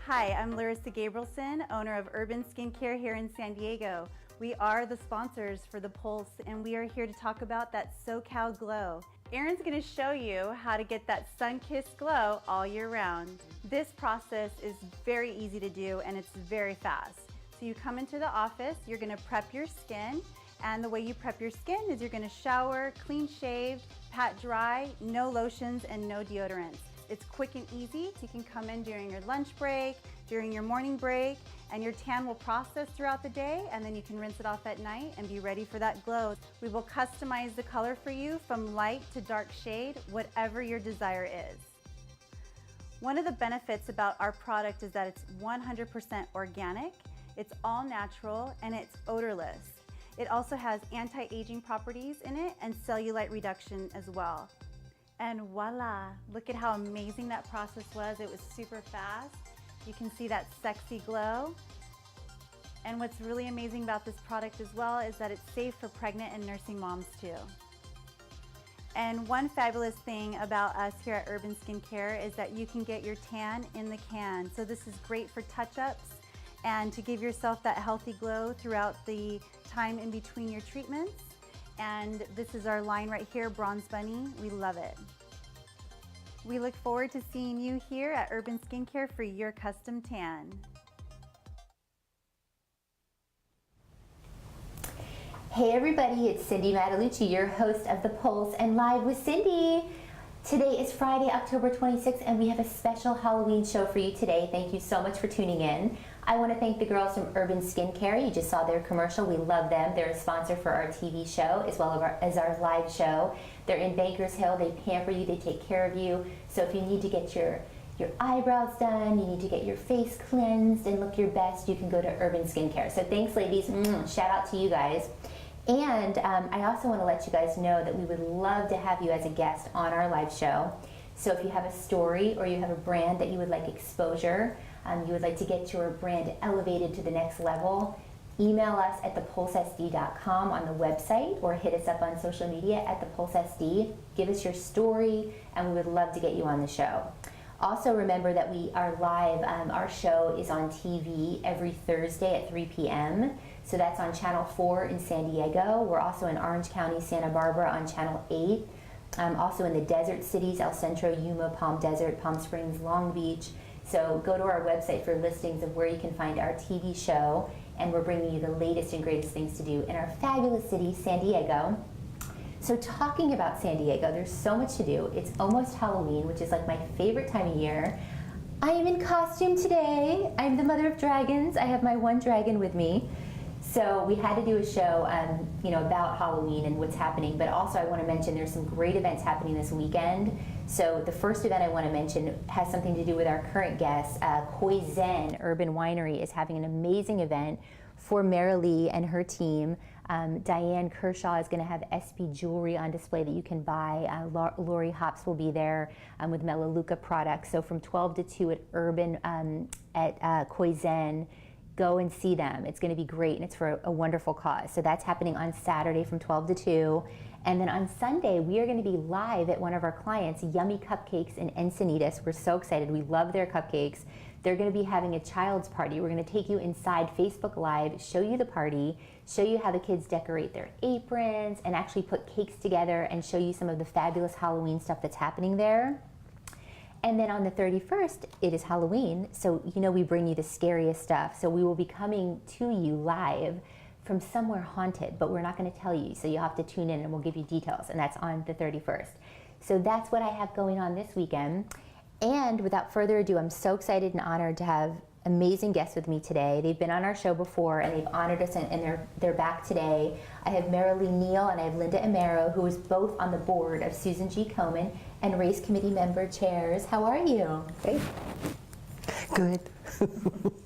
Hi, I'm Larissa Gabrielson, owner of Urban Skincare here in San Diego. We are the sponsors for the Pulse, and we are here to talk about that SoCal glow. Erin's going to show you how to get that sun-kissed glow all year round. This process is very easy to do, and it's very fast. So you come into the office, you're going to prep your skin, and the way you prep your skin is you're going to shower, clean shaved, pat dry, no lotions and no deodorants. It's quick and easy. You can come in during your lunch break, during your morning break, and your tan will process throughout the day, and then you can rinse it off at night and be ready for that glow. We will customize the color for you from light to dark shade, whatever your desire is. One of the benefits about our product is that it's 100% organic, it's all natural, and it's odorless. It also has anti-aging properties in it and cellulite reduction as well. And voila, look at how amazing that process was. It was super fast. You can see that sexy glow. And what's really amazing about this product as well is that it's safe for pregnant and nursing moms too. And one fabulous thing about us here at Urban Skincare is that you can get your tan in the can. So this is great for touch-ups and to give yourself that healthy glow throughout the time in between your treatments. And this is our line right here, Bronze Bunny. We love it. We look forward to seeing you here at Urban Skincare for your custom tan. Hey everybody, it's Cindy Matalucci, your host of The Pulse and Live with Cindy. Today is Friday, October 26th, and we have a special Halloween show for you today. Thank you so much for tuning in. I want to thank the girls from Urban Skincare. You just saw their commercial. We love them. They're a sponsor for our TV show as well as our live show. They're in Bankers Hill. They pamper you. They take care of you. So if you need to get your eyebrows done, you need to get your face cleansed and look your best, you can go to Urban Skincare. So thanks, ladies. Shout out to you guys. And I also want to let you guys know that we would love to have you as a guest on our live show. So if you have a story or you have a brand that you would like exposure, you would like to get your brand elevated to the next level, email us at thepulsesd.com on the website or hit us up on social media at thepulsesd. Give us your story and we would love to get you on the show. Also remember that we are live. Our show is on TV every Thursday at 3 p.m. So that's on Channel 4 in San Diego. We're also in Orange County, Santa Barbara on Channel 8. Also in the desert cities, El Centro, Yuma, Palm Desert, Palm Springs, Long Beach. So go to our website for listings of where you can find our TV show, and we're bringing you the latest and greatest things to do in our fabulous city, San Diego. So talking about San Diego, there's so much to do. It's almost Halloween, which is like my favorite time of year. I am in costume today. I'm the mother of dragons. I have my one dragon with me. So we had to do a show, about Halloween and what's happening, but also I want to mention there's some great events happening this weekend. So the first event I want to mention has something to do with our current guest. Komen Urban Winery is having an amazing event for Merrilee and her team. Diane Kershaw is going to have SP jewelry on display that you can buy. Lori Hops will be there with Melaleuca products. So from 12 to 2 at Urban at Komen. Go and see them. It's going to be great, and it's for a wonderful cause. So that's happening on Saturday from 12 to 2. And then on Sunday, we are going to be live at one of our clients, Yummy Cupcakes in Encinitas. We're so excited. We love their cupcakes. They're going to be having a child's party. We're going to take you inside Facebook Live, show you the party, show you how the kids decorate their aprons, and actually put cakes together and show you some of the fabulous Halloween stuff that's happening there. And then on the 31st, it is Halloween, so we bring you the scariest stuff. So we will be coming to you live from somewhere haunted, but we're not going to tell you, so you'll have to tune in and we'll give you details, and that's on the 31st. So that's what I have going on this weekend. And without further ado, I'm so excited and honored to have amazing guests with me today. They've been on our show before and they've honored us, and they're back today. I have Merrilee Neal and I have Linda Amaro, who is both on the board of Susan G. Komen and race committee member chairs. How are you? Great. Good.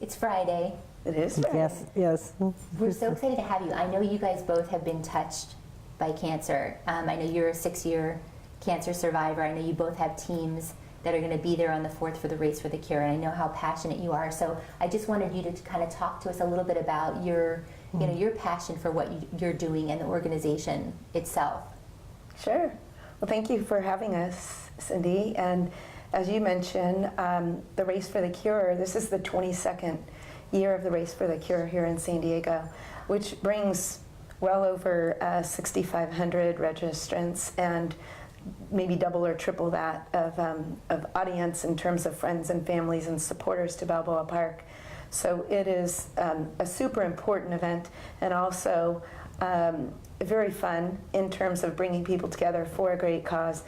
It's Friday. It is Friday. Yes. We're so excited to have you. I know you guys both have been touched by cancer. I know you're a 6-year cancer survivor. I know you both have teams that are going to be there on the 4th for the Race for the Cure, and I know how passionate you are. So I just wanted you to kind of talk to us a little bit about your passion for what you're doing and the organization itself. Sure. Well, thank you for having us, Cindy. And as you mentioned, the Race for the Cure, this is the 22nd year of the Race for the Cure here in San Diego, which brings well over 6,500 registrants and maybe double or triple that of audience in terms of friends and families and supporters to Balboa Park. So it is a super important event, and also very fun in terms of bringing people together for a great cause.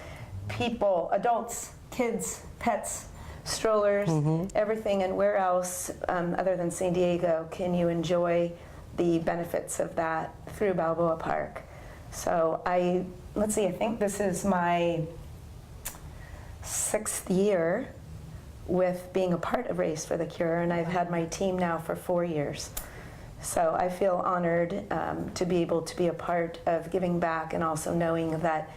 People, adults, kids, pets, strollers, everything. And where else other than San Diego can you enjoy the benefits of that through Balboa Park? So let's see, I think this is my 6th year with being a part of Race for the Cure, and I've had my team now for 4 years. So I feel honored to be able to be a part of giving back, and also knowing that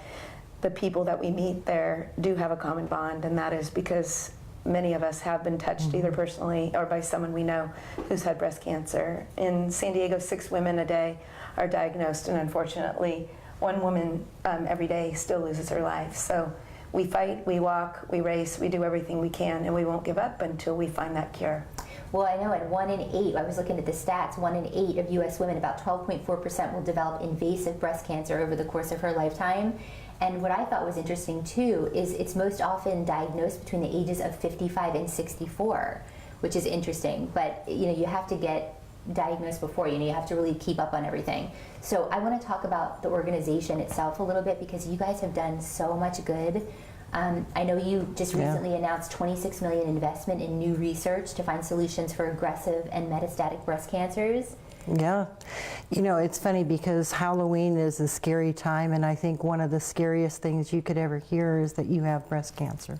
the people that we meet there do have a common bond, and that is because many of us have been touched either personally or by someone we know who's had breast cancer. In San Diego, 6 women a day are diagnosed, and unfortunately, 1 woman every day still loses her life. So we fight, we walk, we race, we do everything we can, and we won't give up until we find that cure. Well, I know at 1 in 8, I was looking at the stats, 1 in 8 of U.S. women, about 12.4%, will develop invasive breast cancer over the course of her lifetime. And what I thought was interesting too is it's most often diagnosed between the ages of 55 and 64, which is interesting. But you have to get diagnosed before, you have to really keep up on everything. So I want to talk about the organization itself a little bit, because you guys have done so much good. I know you just recently announced $26 million investment in new research to find solutions for aggressive and metastatic breast cancers. Yeah. It's funny because Halloween is a scary time, and I think one of the scariest things you could ever hear is that you have breast cancer.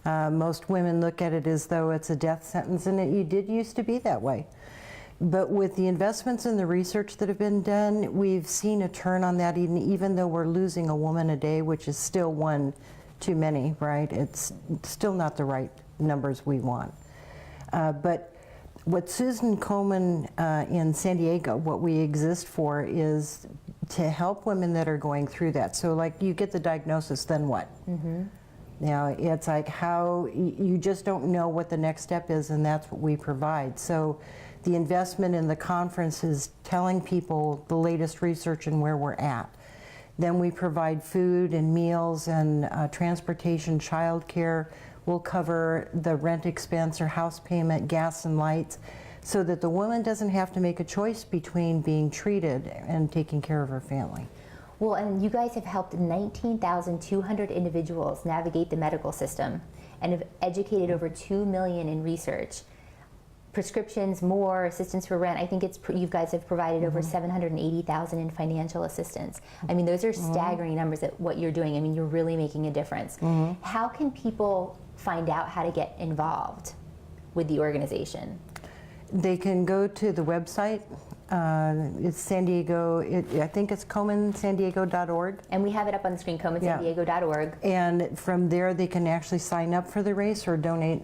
Most women look at it as though it's a death sentence, and it did used to be that way. But with the investments in the research that have been done, we've seen a turn on that, even though we're losing a woman a day, which is still one too many, right? It's still not the right numbers we want. But what Susan Komen in San Diego, what we exist for is to help women that are going through that. So like you get the diagnosis, then what? Now it's like how you just don't know what the next step is, and that's what we provide. So the investment in the conference is telling people the latest research and where we're at. Then we provide food and meals and transportation, childcare. We'll cover the rent expense or house payment, gas and lights, so that the woman doesn't have to make a choice between being treated and taking care of her family. Well, and you guys have helped 19,200 individuals navigate the medical system and have educated over 2 million in research. Prescriptions, more assistance for rent. I think you guys have provided over 780,000 in financial assistance. I mean, those are staggering numbers at what you're doing. I mean, you're really making a difference. How can people find out how to get involved with the organization? They can go to the website. It's San Diego, I think it's KomenSanDiego.org. And we have it up on the screen, KomenSanDiego.org. And from there they can actually sign up for the race or donate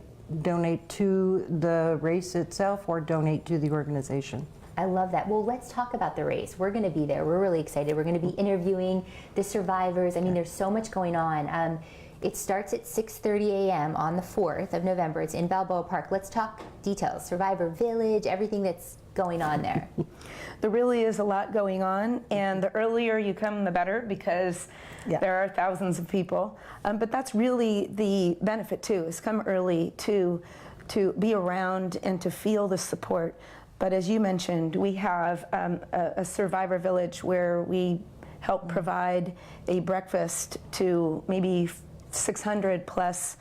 to the race itself or donate to the organization. I love that. Well, let's talk about the race. We're going to be there. We're really excited. We're going to be interviewing the survivors. I mean, there's so much going on. It starts at 6:30 a.m. on the 4th of November. It's in Balboa Park. Let's talk details. Survivor Village, everything that's going on there. There really is a lot going on, and the earlier you come, the better, because there are thousands of people. But that's really the benefit too, is come early to be around and to feel the support. But as you mentioned, we have a Survivor Village where we help provide a breakfast to maybe 600 plus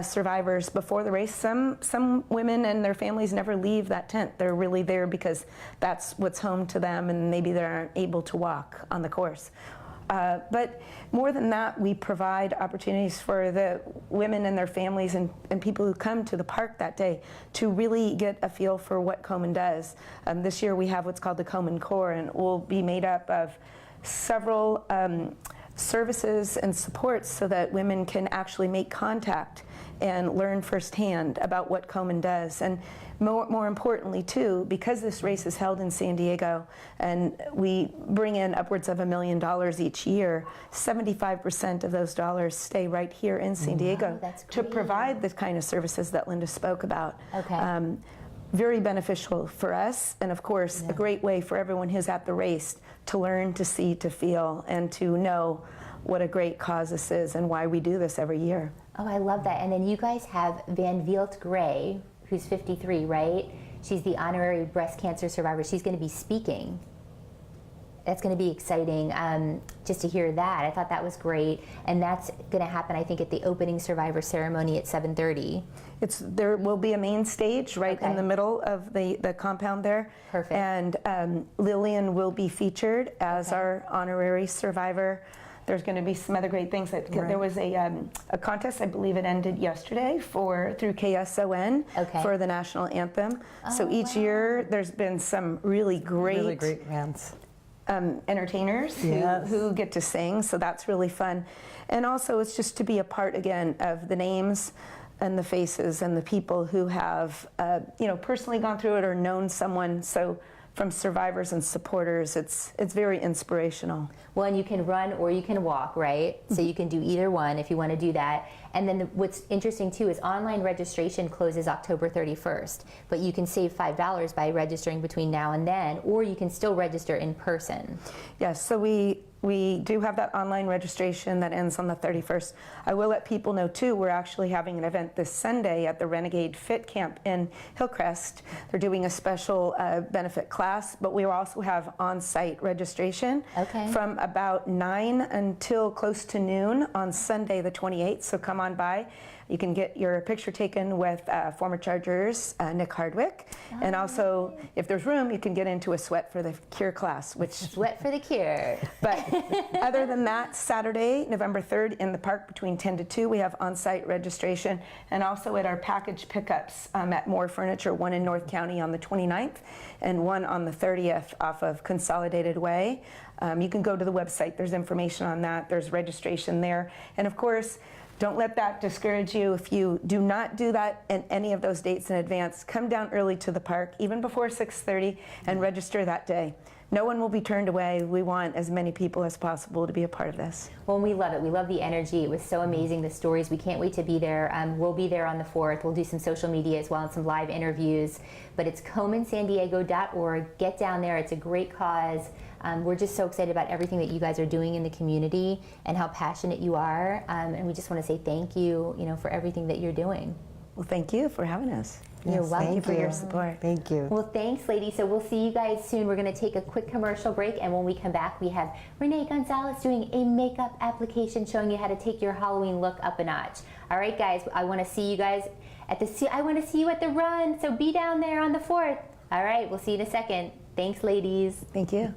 survivors before the race. Some women and their families never leave that tent. They're really there because that's what's home to them, and maybe they aren't able to walk on the course. But more than that, we provide opportunities for the women and their families and people who come to the park that day to really get a feel for what Komen does. This year we have what's called the Komen Core, and it will be made up of several services and supports so that women can actually make contact and learn firsthand about what Komen does. And more importantly, too, because this race is held in San Diego and we bring in upwards of $1 million each year, 75% of those dollars stay right here in San Diego to provide the kind of services that Linda spoke about. Okay. Very beneficial for us, and of course, a great way for everyone who's at the race to learn, to see, to feel, and to know what a great cause this is and why we do this every year. Oh, I love that. And then you guys have Van Vielt Gray, who's 53, right? She's the honorary breast cancer survivor. She's going to be speaking. That's going to be exciting just to hear that. I thought that was great. And that's going to happen, I think, at the opening survivor ceremony at 7:30. There will be a main stage right in the middle of the compound there. Perfect. And Lillian will be featured as our honorary survivor. There's going to be some other great things. There was a contest, I believe it ended yesterday, through KSON for the national anthem. So each year there's been some really great bands. Entertainers who get to sing, so that's really fun. And also it's just to be a part again of the names and the faces and the people who have personally gone through it or known someone. So from survivors and supporters, it's very inspirational. Well, and you can run or you can walk, right? So you can do either one if you want to do that. And then what's interesting too is online registration closes October 31st, but you can save $5 by registering between now and then, or you can still register in person. Yes, so we do have that online registration that ends on the 31st. I will let people know too, we're actually having an event this Sunday at the Renegade Fit Camp in Hillcrest. They're doing a special benefit class, but we will also have on-site registration from about 9 until close to noon on Sunday the 28th, so come on by. You can get your picture taken with former Chargers Nick Hardwick, and also, if there's room, you can get into a Sweat for the Cure class. Sweat for the Cure. But other than that, Saturday, November 3rd, in the park between 10 to 2, we have on-site registration, and also at our package pickups at Moore Furniture, one in North County on the 29th, and one on the 30th off of Consolidated Way. You can go to the website. There's information on that. There's registration there. And of course, don't let that discourage you. If you do not do that in any of those dates in advance, come down early to the park, even before 6:30, and register that day. No one will be turned away. We want as many people as possible to be a part of this. Well, we love it. We love the energy. It was so amazing, the stories. We can't wait to be there. We'll be there on the 4th. We'll do some social media as well and some live interviews. But it's KomenSanDiego.org. Get down there. It's a great cause. We're just so excited about everything that you guys are doing in the community and how passionate you are. And we just want to say thank you, for everything that you're doing. Well, thank you for having us. You're welcome. Thank you for your support. Thank you. Well, thanks, ladies. So we'll see you guys soon. We're going to take a quick commercial break, and when we come back, we have Rene Gonzales doing a makeup application showing you how to take your Halloween look up a notch. All right, guys, I want to see you guys at the run, so be down there on the 4th. All right, we'll see you in a second. Thanks, ladies. Thank you.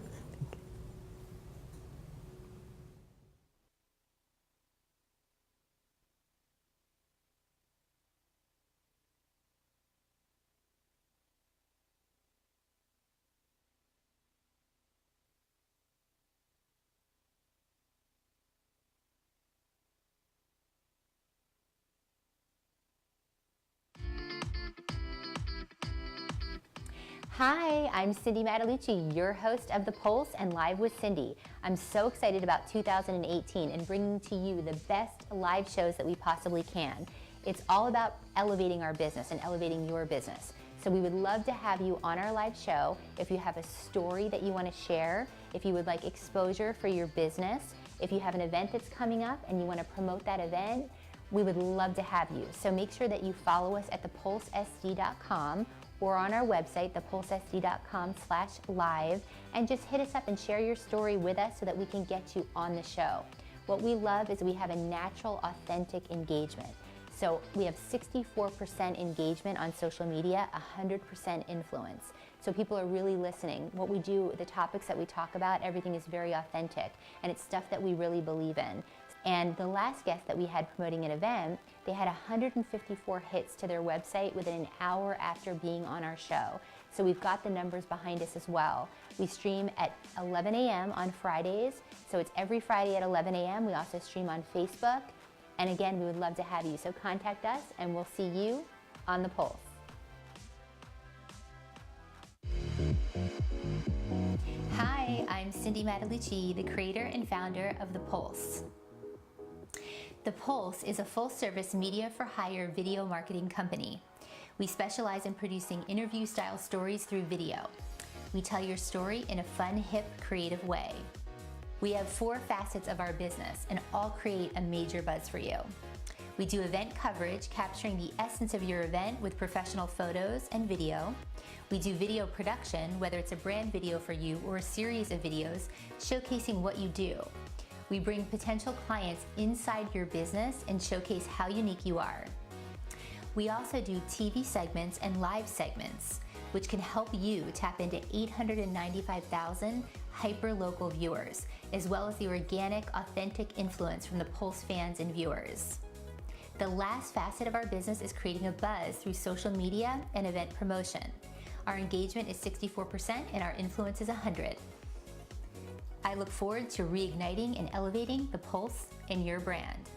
Hi, I'm Cindy Mattalucci, your host of The Pulse and Live with Cindy. I'm so excited about 2018 and bringing to you the best live shows that we possibly can. It's all about elevating our business and elevating your business. So we would love to have you on our live show. If you have a story that you want to share, if you would like exposure for your business, if you have an event that's coming up and you want to promote that event, we would love to have you. So make sure that you follow us at thepulsesd.com or on our website, thepulsesd.com/live, and just hit us up and share your story with us so that we can get you on the show. What we love is we have a natural, authentic engagement. So we have 64% engagement on social media, 100% influence. So people are really listening. What we do, the topics that we talk about, everything is very authentic, and it's stuff that we really believe in. And the last guest that we had promoting an event, they had 154 hits to their website within an hour after being on our show. So we've got the numbers behind us as well. We stream at 11 a.m. on Fridays, so it's every Friday at 11 a.m. We also stream on Facebook, And again, we would love to have you. So contact us and we'll see you on the Pulse. Hi, I'm Cindy Matalucci, the creator and founder of The Pulse. The Pulse is a full-service media for hire video marketing company. We specialize in producing interview-style stories through video. We tell your story in a fun, hip, creative way. We have 4 facets of our business and all create a major buzz for you. We do event coverage, capturing the essence of your event with professional photos and video. We do video production, whether it's a brand video for you or a series of videos showcasing what you do. We bring potential clients inside your business and showcase how unique you are. We also do TV segments and live segments, which can help you tap into 895,000 hyper-local viewers, as well as the organic, authentic influence from the Pulse fans and viewers. The last facet of our business is creating a buzz through social media and event promotion. Our engagement is 64% and our influence is 100. I look forward to reigniting and elevating the Pulse in your brand.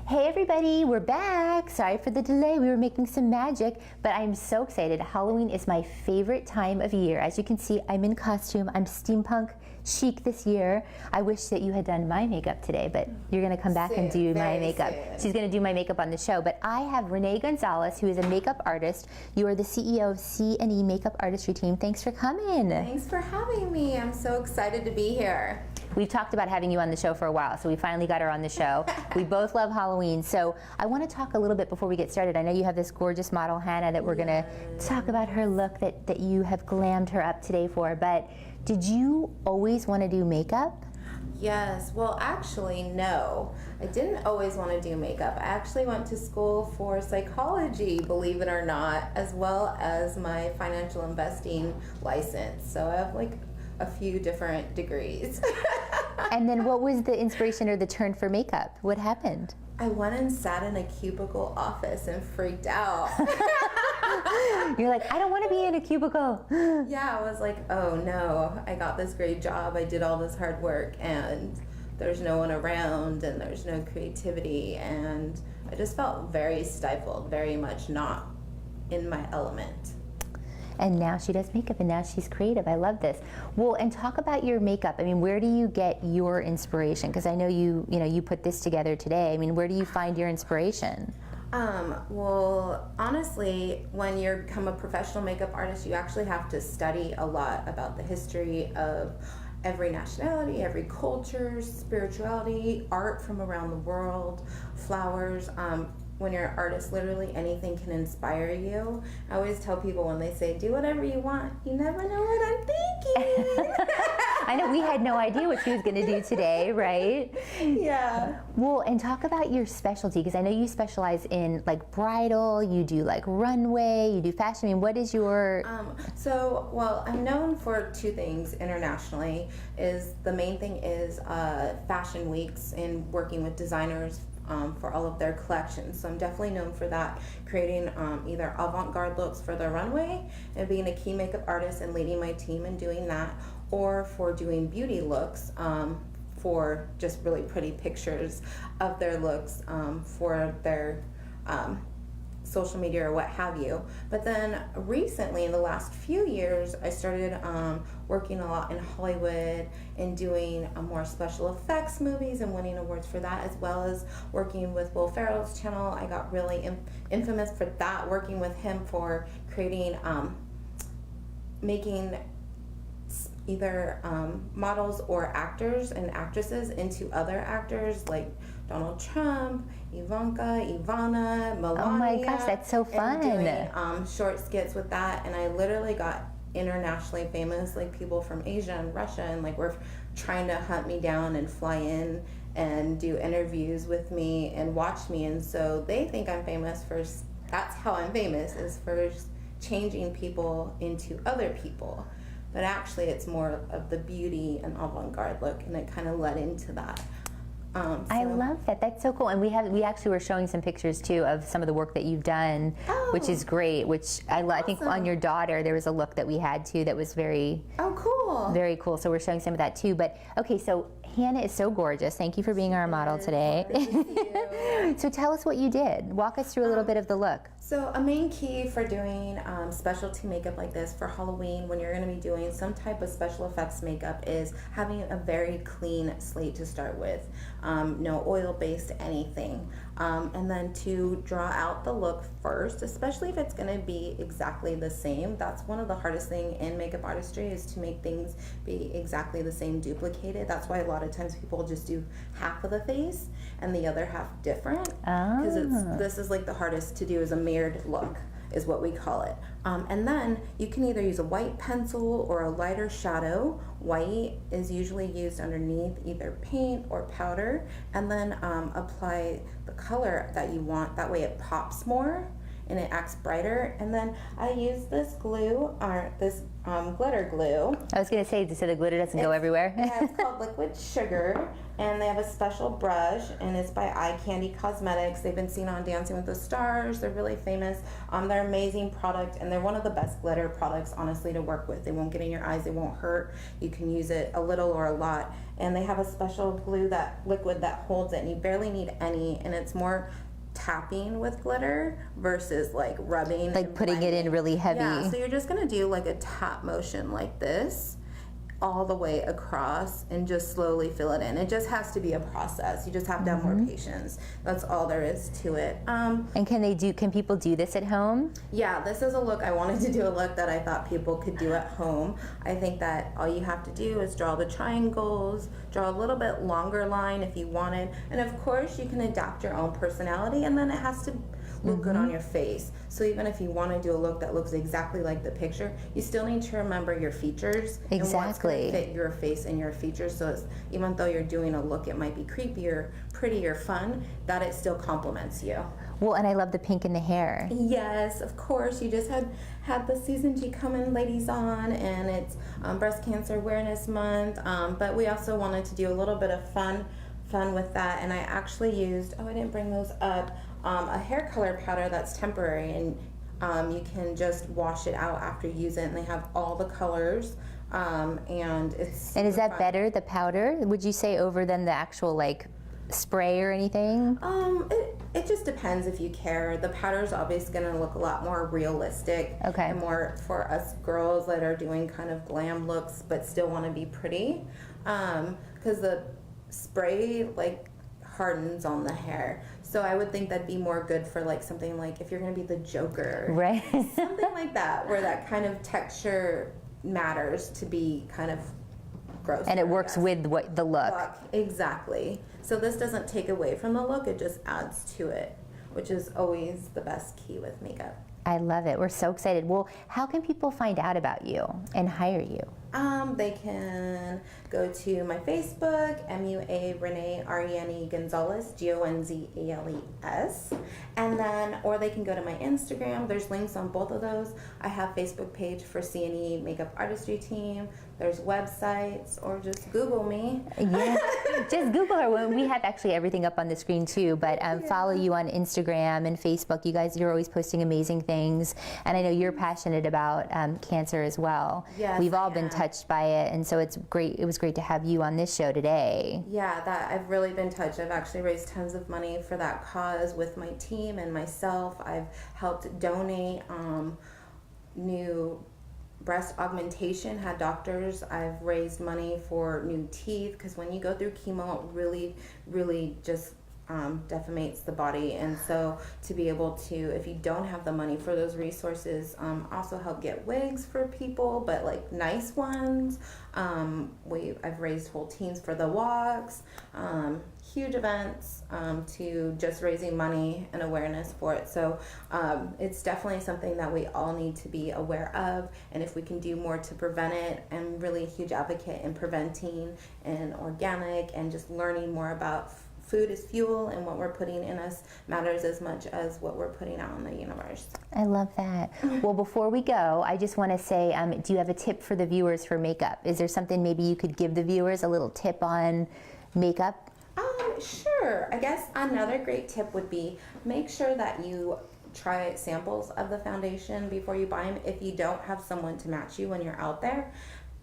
Hey everybody, we're back. Sorry for the delay, we were making some magic, but I'm so excited. Halloween is my favorite time of year. As you can see, I'm in costume. I'm steampunk chic this year. I wish that you had done my makeup today, but you're gonna come back and do my makeup. She's gonna do my makeup on the show, but I have Rene Gonzales, who is a makeup artist. You are the CEO of C&E Makeup Artistry Team. Thanks for coming. Thanks for having me. I'm so excited to be here. We've talked about having you on the show for a while, so we finally got her on the show. We both love Halloween, so I want to talk a little bit before we get started. I know you have this gorgeous model, Hannah, that we're going to talk about her look that you have glammed her up today for, but did you always want to do makeup? Yes, well actually no. I didn't always want to do makeup. I actually went to school for psychology, believe it or not, as well as my financial investing license. So I have like a few different degrees. And then what was the inspiration or the turn for makeup? What happened? I went and sat in a cubicle office and freaked out. You're like, I don't want to be in a cubicle. Yeah, I was like, oh no, I got this great job, I did all this hard work, and there's no one around, and there's no creativity, and I just felt very stifled, very much not in my element. And now she does makeup, and now she's creative. I love this. Well, and talk about your makeup. I mean, where do you get your inspiration? Because I know you put this together today. I mean, where do you find your inspiration? Well, honestly, when you become a professional makeup artist, you actually have to study a lot about the history of every nationality, every culture, spirituality, art from around the world, flowers. When you're an artist, literally anything can inspire you. I always tell people when they say, do whatever you want, you never know what I'm thinking. I know, we had no idea what she was going to do today, right? Yeah. Well, and talk about your specialty, because I know you specialize in like bridal, you do like runway, you do fashion. I mean, what is your... Well, I'm known for two things internationally. The main thing is fashion weeks and working with designers for all of their collections. So I'm definitely known for that, creating either avant-garde looks for the runway and being a key makeup artist and leading my team and doing that, or for doing beauty looks for just really pretty pictures of their looks for their social media or what have you. But then recently, in the last few years, I started working a lot in Hollywood and doing more special effects movies and winning awards for that, as well as working with Will Ferrell's channel. I got really infamous for that, working with him for creating, making either models or actors and actresses into other actors, like Donald Trump, Ivanka, Ivana, Melania. Oh my gosh, that's so fun. And doing short skits with that, and I literally got internationally famous, like people from Asia and Russia, and like were trying to hunt me down and fly in and do interviews with me and watch me, and so they think I'm famous for, that's how I'm famous, is for changing people into other people. But actually it's more of the beauty and avant-garde look, and it kind of led into that. I love that. That's so cool. And we actually were showing some pictures too of some of the work that you've done, which is great. Which I think on your daughter there was a look that we had too that was very cool. Very cool. So we're showing some of that too. But okay, so Hannah is so gorgeous. Thank you for being our model today. So tell us what you did. Walk us through a little bit of the look. So a main key for doing specialty makeup like this for Halloween, when you're going to be doing some type of special effects makeup, is having a very clean slate to start with. No oil-based anything. And then to draw out the look first, especially if it's going to be exactly the same. That's one of the hardest things in makeup artistry, is to make things be exactly the same, duplicated. That's why a lot of times people just do half of the face and the other half different. Because this is like the hardest to do, is a mirrored look, is what we call it. And then you can either use a white pencil or a lighter shadow. White is usually used underneath either paint or powder, and then apply the color that you want. That way it pops more and it acts brighter. And then I use this glue, or this glitter glue. I was going to say, so the glitter doesn't go everywhere. Yeah, it's called Liquid Sugar, and they have a special brush, and it's by Eye Candy Cosmetics. They've been seen on Dancing with the Stars. They're really famous. They're an amazing product, and they're one of the best glitter products, honestly, to work with. They won't get in your eyes. They won't hurt. You can use it a little or a lot. And they have a special glue, that liquid that holds it, and you barely need any, and it's more tapping with glitter versus like rubbing, like putting it in really heavy. Yeah, so you're just gonna do like a tap motion like this all the way across and just slowly fill it in. It just has to be a process. You just have to have more patience. That's all there is to it. And can people do this at home? Yeah, this is a look. I wanted to do a look that I thought people could do at home. I think that all you have to do is draw the triangles, draw a little bit longer line if you wanted, and of course you can adapt your own personality, and then it has to look good on your face. So even if you want to do a look that looks exactly like the picture, you still need to remember your features and what's going to fit your face and your features. So it's, even though you're doing a look, it might be creepier, prettier, fun, that it still complements you. Well, and I love the pink in the hair. Yes, of course. You just had the Susan G. Komen ladies on, and it's Breast Cancer Awareness Month. But we also wanted to do a little bit of fun with that, and I actually used, I didn't bring those up, a hair color powder that's temporary, and you can just wash it out after you use it, and they have all the colors, and it's And is that fun. better, the powder, would you say, over than the actual like spray or anything? It just depends if you care. The powder's obviously going to look a lot more realistic, and more for us girls that are doing kind of glam looks but still want to be pretty, because the spray like hardens on the hair. So I would think that'd be more good for like something like if you're going to be the Joker, right? Something like that, where that kind of texture matters to be kind of gross. And it works with the look. Exactly. So this doesn't take away from the look, it just adds to it, which is always the best key with makeup. I love it. We're so excited. Well, how can people find out about you and hire you? They can go to my Facebook, MUA Rene Rene Gonzales, Gonzales, and then, or they can go to my Instagram. There's links on both of those. I have Facebook page for C&E Makeup Artistry Team. There's websites, or just Google me. Yeah, just Google her. We have actually everything up on the screen too, but follow you on Instagram and Facebook. You guys, you're always posting amazing things, and I know you're passionate about cancer as well. Yes, we've all been touched by it, and so it's great. It was great to have you on this show today. Yeah, that I've really been touched. I've actually raised tons of money for that cause with my team and myself. I've helped donate new breast augmentation, had doctors. I've raised money for new teeth, because when you go through chemo, it really just defames the body. And so to be able to, if you don't have the money for those resources, also help get wigs for people, but like nice ones. I've raised whole teams for the walks, huge events, to just raising money and awareness for it. So it's definitely something that we all need to be aware of, and if we can do more to prevent it, I'm really a huge advocate in preventing and organic and just learning more about food is fuel, and what we're putting in us matters as much as what we're putting out in the universe. I love that. Well, before we go, I just want to say, do you have a tip for the viewers for makeup? Is there something maybe you could give the viewers, a little tip on makeup? Sure. I guess another great tip would be make sure that you try samples of the foundation before you buy them if you don't have someone to match you when you're out there.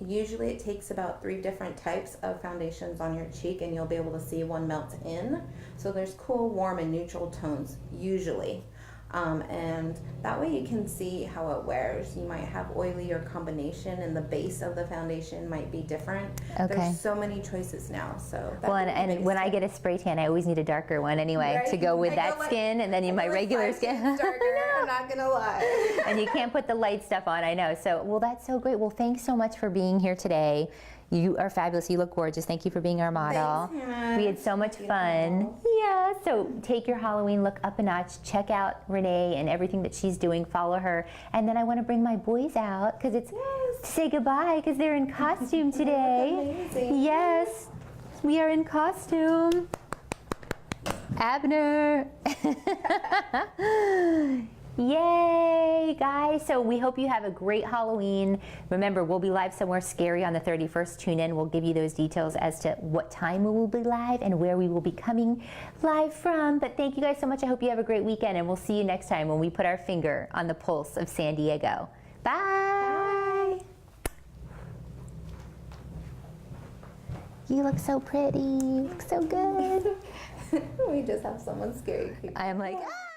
Usually it takes about 3 different types of foundations on your cheek, and you'll be able to see one melts in. So there's cool, warm, and neutral tones usually. And that way you can see how it wears. You might have oily or combination, and the base of the foundation might be different. Okay. There's so many choices now. So well, and when I get a spray tan, I always need a darker one anyway, right? to go with I that go like, skin, and then my regular skin. Darker, I'm not gonna lie. And you can't put the light stuff on, I know. So, well, that's so great. Well, thanks so much for being here today. You are fabulous. You look gorgeous. Thank you for being our model. Thanks, Hannah. We had so much fun. Yeah, so take your Halloween look up a notch. Check out Renee and everything that she's doing. Follow her. And then I want to bring my boys out, because it's to say goodbye, because they're in costume today. Amazing. Yes, we are in costume. Abner. Yay, guys. So we hope you have a great Halloween. Remember, we'll be live somewhere scary on the 31st. Tune in. We'll give you those details as to what time we will be live and where we will be coming live from. But thank you guys so much. I hope you have a great weekend, and we'll see you next time when we put our finger on the pulse of San Diego. Bye. You look so pretty. You look so good. We just have someone scary. I am like, ah!